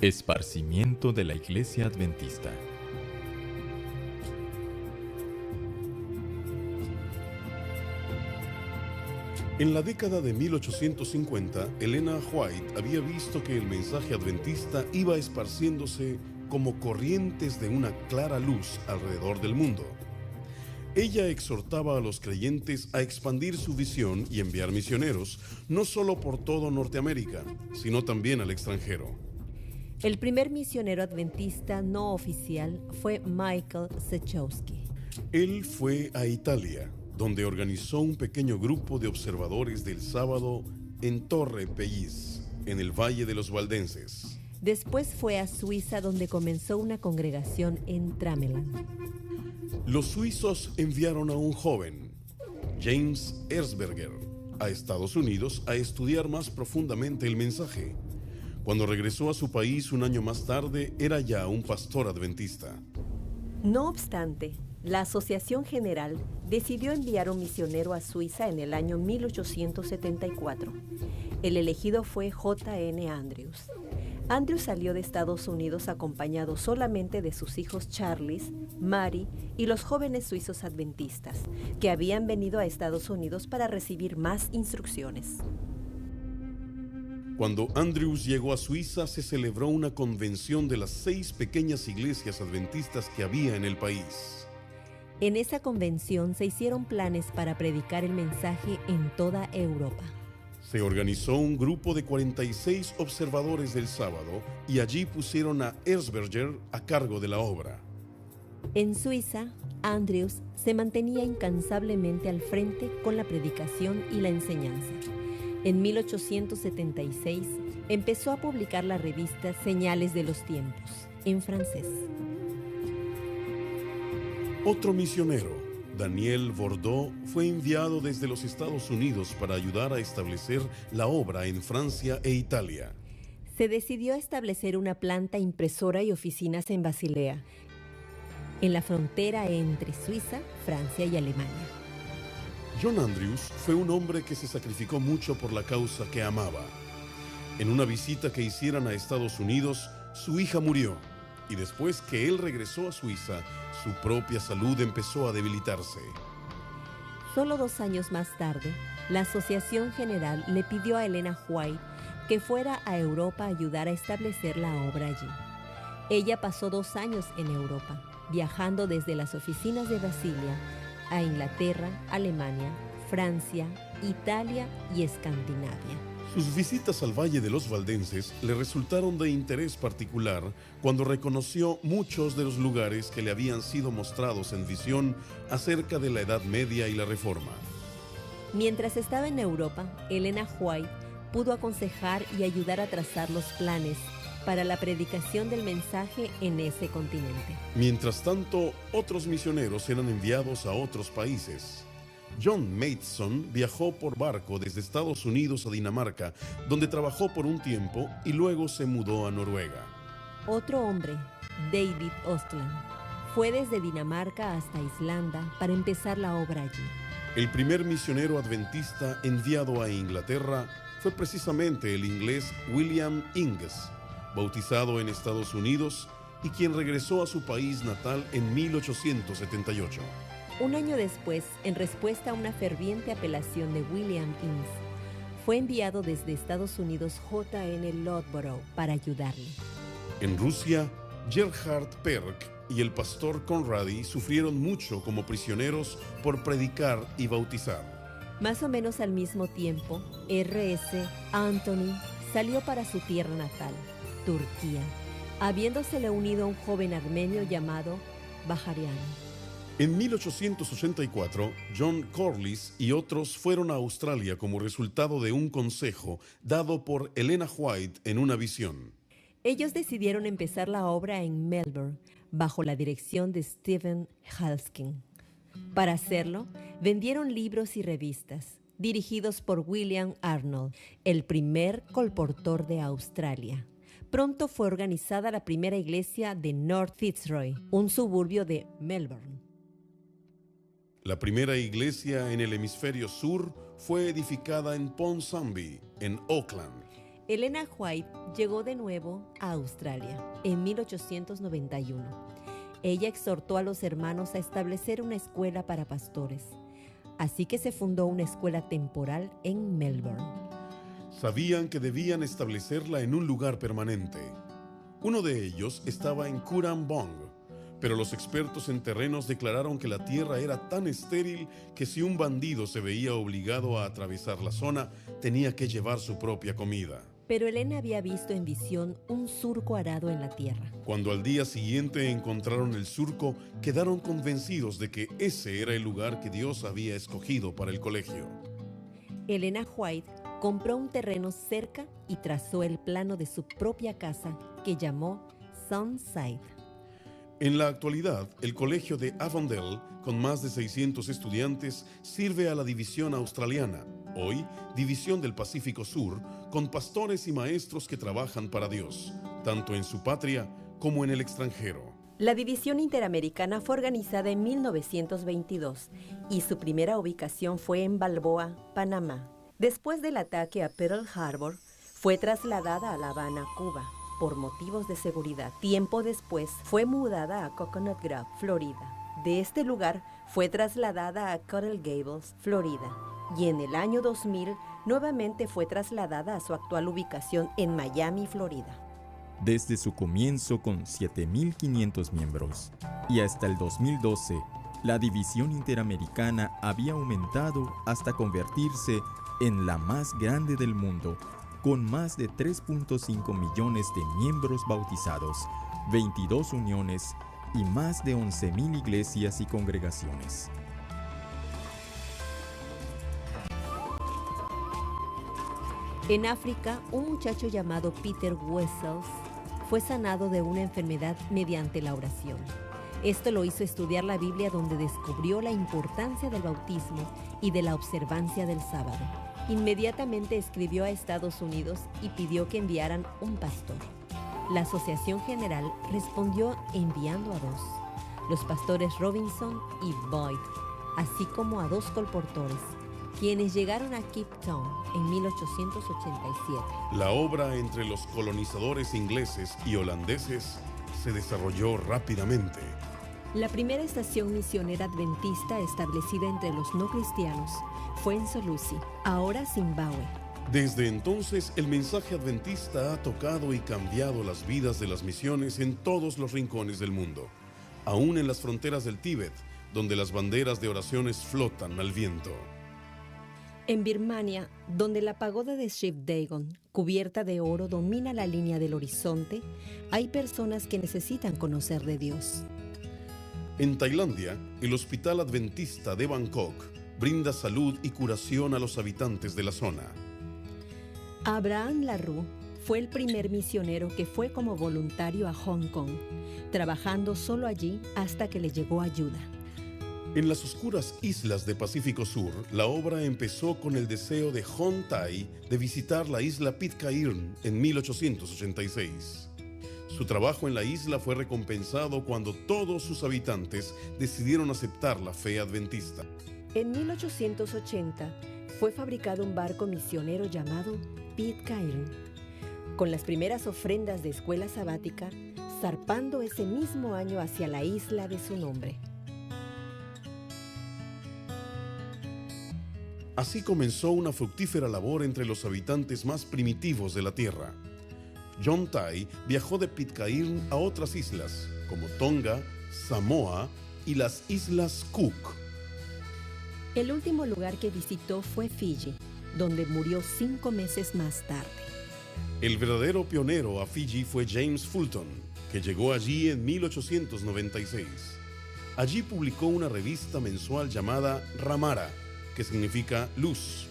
Esparcimiento de la Iglesia Adventista. En la década de 1850, Elena White había visto que el mensaje adventista iba esparciéndose como corrientes de una clara luz alrededor del mundo. Ella exhortaba a los creyentes a expandir su visión y enviar misioneros, no solo por todo Norteamérica, sino también al extranjero. El primer misionero adventista no oficial fue Michael Zechowski. Él fue a Italia, donde organizó un pequeño grupo de observadores del sábado en Torre Pellice, en el Valle de los Valdenses. Después fue a Suiza, donde comenzó una congregación en Tramelan. Los suizos enviaron a un joven, James Erzberger, a Estados Unidos a estudiar más profundamente el mensaje. Cuando regresó a su país un año más tarde, era ya un pastor adventista. No obstante, la Asociación General decidió enviar un misionero a Suiza en el año 1874. El elegido fue J.N. Andrews. Andrews salió de Estados Unidos acompañado solamente de sus hijos Charles, Mary y los jóvenes suizos adventistas, que habían venido a Estados Unidos para recibir más instrucciones. Cuando Andrews llegó a Suiza, se celebró una convención de las 6 pequeñas iglesias adventistas que había en el país. En esa convención se hicieron planes para predicar el mensaje en toda Europa. Se organizó un grupo de 46 observadores del sábado y allí pusieron a Erzberger a cargo de la obra. En Suiza, Andrews se mantenía incansablemente al frente con la predicación y la enseñanza. En 1876 empezó a publicar la revista Señales de los Tiempos, en francés. Otro misionero, Daniel Bordeaux, fue enviado desde los Estados Unidos para ayudar a establecer la obra en Francia e Italia. Se decidió establecer una planta impresora y oficinas en Basilea, en la frontera entre Suiza, Francia y Alemania. John Andrews fue un hombre que se sacrificó mucho por la causa que amaba. En una visita que hicieron a Estados Unidos, su hija murió, y después que él regresó a Suiza, su propia salud empezó a debilitarse. Solo 2 años más tarde, la Asociación General le pidió a Elena White que fuera a Europa a ayudar a establecer la obra allí. Ella pasó 2 años en Europa, viajando desde las oficinas de Basilea a Inglaterra, Alemania, Francia, Italia y Escandinavia. Sus visitas al Valle de los Valdenses le resultaron de interés particular cuando reconoció muchos de los lugares que le habían sido mostrados en visión acerca de la Edad Media y la Reforma. Mientras estaba en Europa, Elena White pudo aconsejar y ayudar a trazar los planes para la predicación del mensaje en ese continente. Mientras tanto, otros misioneros eran enviados a otros países. John Matheson viajó por barco desde Estados Unidos a Dinamarca, donde trabajó por un tiempo y luego se mudó a Noruega. Otro hombre, David Ostland, fue desde Dinamarca hasta Islanda para empezar la obra allí. El primer misionero adventista enviado a Inglaterra fue precisamente el inglés William Inges, bautizado en Estados Unidos y quien regresó a su país natal en 1878. Un año después, en respuesta a una ferviente apelación de William Inges, fue enviado desde Estados Unidos J.N. Loughborough para ayudarle. En Rusia, Gerhard Perk y el pastor Conradi sufrieron mucho como prisioneros por predicar y bautizar. Más o menos al mismo tiempo, R.S. Anthony salió para su tierra natal, Turquía, habiéndosele unido a un joven armenio llamado Baharian. En 1884, John Corliss y otros fueron a Australia como resultado de un consejo dado por Elena White en una visión. Ellos decidieron empezar la obra en Melbourne, bajo la dirección de Stephen Halskin. Para hacerlo, vendieron libros y revistas, dirigidos por William Arnold, el primer colportor de Australia. Pronto fue organizada la primera iglesia de North Fitzroy, un suburbio de Melbourne. La primera iglesia en el hemisferio sur fue edificada en Ponsonby, en Auckland. Elena White llegó de nuevo a Australia en 1891. Ella exhortó a los hermanos a establecer una escuela para pastores. Así que se fundó una escuela temporal en Melbourne. Sabían que debían establecerla en un lugar permanente. Uno de ellos estaba en Currambong, pero los expertos en terrenos declararon que la tierra era tan estéril que si un bandido se veía obligado a atravesar la zona, tenía que llevar su propia comida. Pero Elena había visto en visión un surco arado en la tierra. Cuando al día siguiente encontraron el surco, quedaron convencidos de que ese era el lugar que Dios había escogido para el colegio. Elena White compró un terreno cerca y trazó el plano de su propia casa, que llamó Sunside. En la actualidad, el colegio de Avondale, con más de 600 estudiantes, sirve a la división australiana, hoy División del Pacífico Sur, con pastores y maestros que trabajan para Dios, tanto en su patria como en el extranjero. La División Interamericana fue organizada en 1922 y su primera ubicación fue en Balboa, Panamá. Después del ataque a Pearl Harbor, fue trasladada a La Habana, Cuba, por motivos de seguridad. Tiempo después, fue mudada a Coconut Grove, Florida. De este lugar, fue trasladada a Coral Gables, Florida. Y en el año 2000, nuevamente fue trasladada a su actual ubicación en Miami, Florida. Desde su comienzo con 7.500 miembros y hasta el 2012, la División Interamericana había aumentado hasta convertirse en la más grande del mundo, con más de 3.5 millones de miembros bautizados, 22 uniones y más de 11.000 iglesias y congregaciones. En África, un muchacho llamado Peter Wessels fue sanado de una enfermedad mediante la oración. Esto lo hizo estudiar la Biblia, donde descubrió la importancia del bautismo y de la observancia del sábado. Inmediatamente escribió a Estados Unidos y pidió que enviaran un pastor. La Asociación General respondió enviando a 2, los pastores Robinson y Boyd, así como a 2 colportores, quienes llegaron a Cape Town en 1887. La obra entre los colonizadores ingleses y holandeses se desarrolló rápidamente. La primera estación misionera adventista establecida entre los no cristianos fue en Solusi, ahora Zimbabue. Desde entonces, el mensaje adventista ha tocado y cambiado las vidas de las misiones en todos los rincones del mundo, aún en las fronteras del Tíbet, donde las banderas de oraciones flotan al viento. En Birmania, donde la pagoda de Shiv Dagon, cubierta de oro, domina la línea del horizonte, hay personas que necesitan conocer de Dios. En Tailandia, el Hospital Adventista de Bangkok brinda salud y curación a los habitantes de la zona. Abraham Larue fue el primer misionero que fue como voluntario a Hong Kong, trabajando solo allí hasta que le llegó ayuda. En las oscuras islas de Pacífico Sur, la obra empezó con el deseo de Hon Tai de visitar la isla Pitcairn en 1886. Su trabajo en la isla fue recompensado cuando todos sus habitantes decidieron aceptar la fe adventista. En 1880 fue fabricado un barco misionero llamado Pitcairn, con las primeras ofrendas de escuela sabática, zarpando ese mismo año hacia la isla de su nombre. Así comenzó una fructífera labor entre los habitantes más primitivos de la tierra. John Tai viajó de Pitcairn a otras islas, como Tonga, Samoa y las Islas Cook. El último lugar que visitó fue Fiji, donde murió 5 meses más tarde. El verdadero pionero a Fiji fue James Fulton, que llegó allí en 1896. Allí publicó una revista mensual llamada Ramara, que significa luz.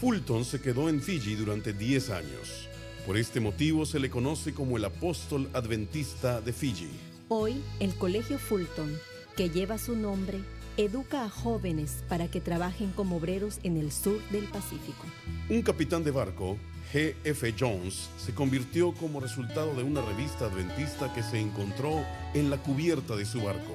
Fulton se quedó en Fiji durante 10 años. Por este motivo se le conoce como el apóstol adventista de Fiji. Hoy, el Colegio Fulton, que lleva su nombre, educa a jóvenes para que trabajen como obreros en el sur del Pacífico. Un capitán de barco, G.F. Jones, se convirtió como resultado de una revista adventista que se encontró en la cubierta de su barco.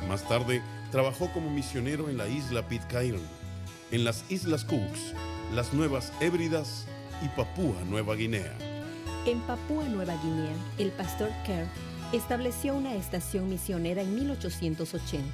Más tarde, trabajó como misionero en la isla Pitcairn, en las Islas Cooks, las Nuevas Hébridas y Papúa Nueva Guinea. En Papúa Nueva Guinea, el pastor Kerr estableció una estación misionera en 1880,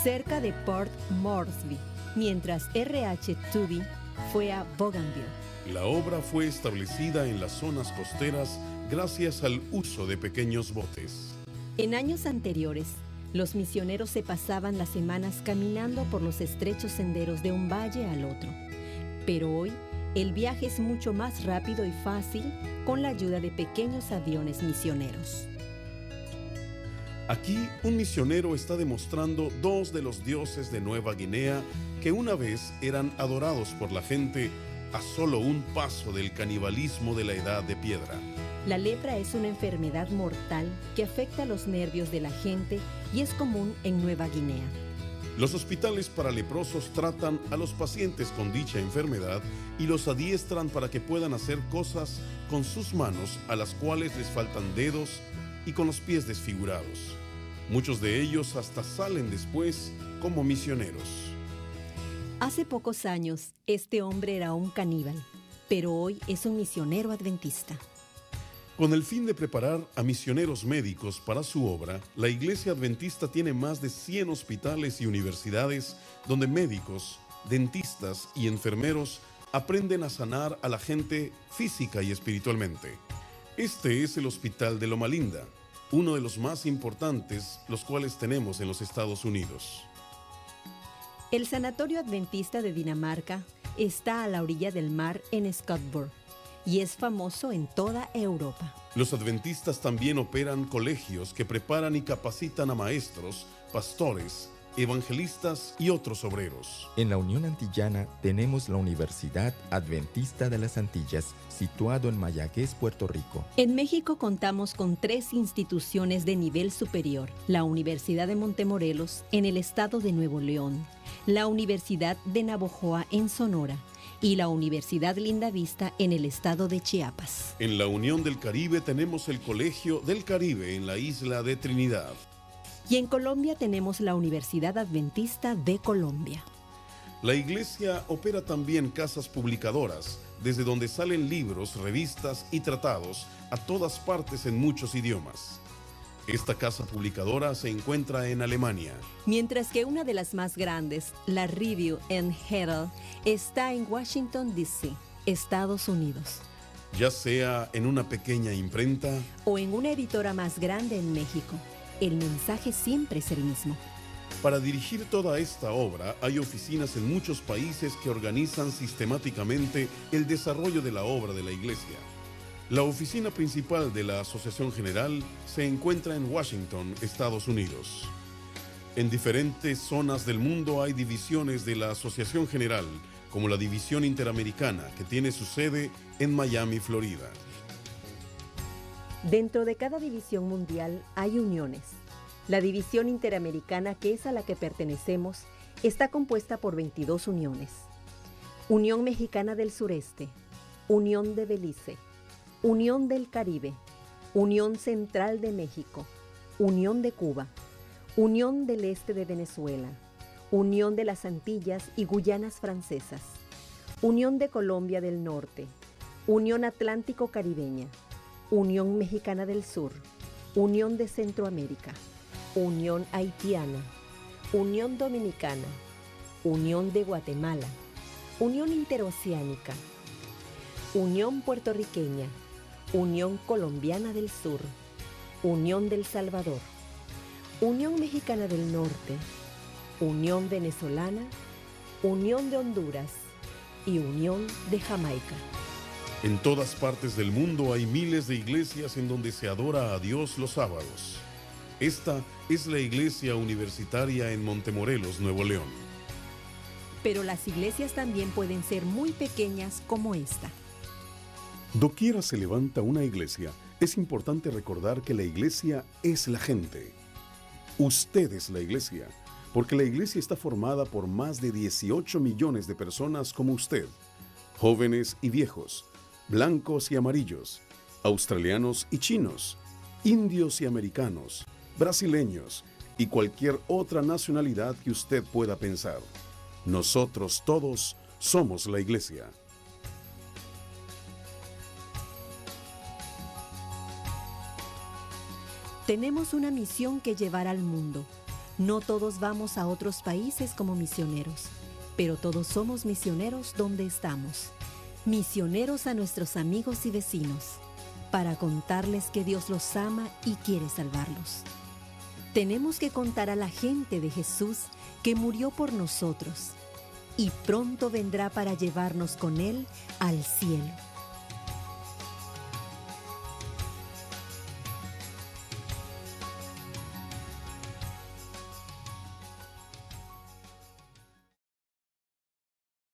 cerca de Port Moresby, mientras R.H. Tooby fue a Bougainville. La obra fue establecida en las zonas costeras gracias al uso de pequeños botes. En años anteriores, los misioneros se pasaban las semanas caminando por los estrechos senderos de un valle al otro. Pero hoy, el viaje es mucho más rápido y fácil con la ayuda de pequeños aviones misioneros. Aquí, un misionero está demostrando dos de los dioses de Nueva Guinea que una vez eran adorados por la gente a solo un paso del canibalismo de la Edad de Piedra. La lepra es una enfermedad mortal que afecta los nervios de la gente y es común en Nueva Guinea. Los hospitales para leprosos tratan a los pacientes con dicha enfermedad y los adiestran para que puedan hacer cosas con sus manos a las cuales les faltan dedos y con los pies desfigurados. Muchos de ellos hasta salen después como misioneros. Hace pocos años, este hombre era un caníbal, pero hoy es un misionero adventista. Con el fin de preparar a misioneros médicos para su obra, la Iglesia Adventista tiene más de 100 hospitales y universidades donde médicos, dentistas y enfermeros aprenden a sanar a la gente física y espiritualmente. Este es el Hospital de Loma Linda, uno de los más importantes, los cuales tenemos en los Estados Unidos. El Sanatorio Adventista de Dinamarca está a la orilla del mar en Scottsboro y es famoso en toda Europa. Los adventistas también operan colegios que preparan y capacitan a maestros, pastores, evangelistas y otros obreros. En la Unión Antillana tenemos la Universidad Adventista de las Antillas, situado en Mayagüez, Puerto Rico. En México contamos con 3 instituciones de nivel superior: la Universidad de Montemorelos en el estado de Nuevo León, la Universidad de Navojoa en Sonora y la Universidad Lindavista en el estado de Chiapas. En la Unión del Caribe tenemos el Colegio del Caribe en la isla de Trinidad. Y en Colombia tenemos la Universidad Adventista de Colombia. La iglesia opera también casas publicadoras, desde donde salen libros, revistas y tratados a todas partes en muchos idiomas. Esta casa publicadora se encuentra en Alemania. Mientras que una de las más grandes, la Review and Herald, está en Washington, D.C., Estados Unidos. Ya sea en una pequeña imprenta o en una editora más grande en México, el mensaje siempre es el mismo. Para dirigir toda esta obra hay oficinas en muchos países que organizan sistemáticamente el desarrollo de la obra de la iglesia. La oficina principal de la Asociación General se encuentra en Washington, Estados Unidos. En diferentes zonas del mundo hay divisiones de la Asociación General, como la División Interamericana, que tiene su sede en Miami, Florida. Dentro de cada división mundial hay uniones. La División Interamericana, que es a la que pertenecemos, está compuesta por 22 uniones. Unión Mexicana del Sureste, Unión de Belice, Unión del Caribe, Unión Central de México, Unión de Cuba, Unión del Este de Venezuela, Unión de las Antillas y Guyanas Francesas, Unión de Colombia del Norte, Unión Atlántico Caribeña, Unión Mexicana del Sur, Unión de Centroamérica, Unión Haitiana, Unión Dominicana, Unión de Guatemala, Unión Interoceánica, Unión Puertorriqueña, Unión Colombiana del Sur, Unión del Salvador, Unión Mexicana del Norte, Unión Venezolana, Unión de Honduras y Unión de Jamaica. En todas partes del mundo hay miles de iglesias en donde se adora a Dios los sábados. Esta es la iglesia universitaria en Montemorelos, Nuevo León. Pero las iglesias también pueden ser muy pequeñas como esta. Doquiera se levanta una iglesia, es importante recordar que la iglesia es la gente. Usted es la iglesia, porque la iglesia está formada por más de 18 millones de personas como usted, jóvenes y viejos, blancos y amarillos, australianos y chinos, indios y americanos, brasileños y cualquier otra nacionalidad que usted pueda pensar. Nosotros todos somos la iglesia. Tenemos una misión que llevar al mundo. No todos vamos a otros países como misioneros, pero todos somos misioneros donde estamos. Misioneros a nuestros amigos y vecinos, para contarles que Dios los ama y quiere salvarlos. Tenemos que contar a la gente de Jesús que murió por nosotros y pronto vendrá para llevarnos con Él al cielo.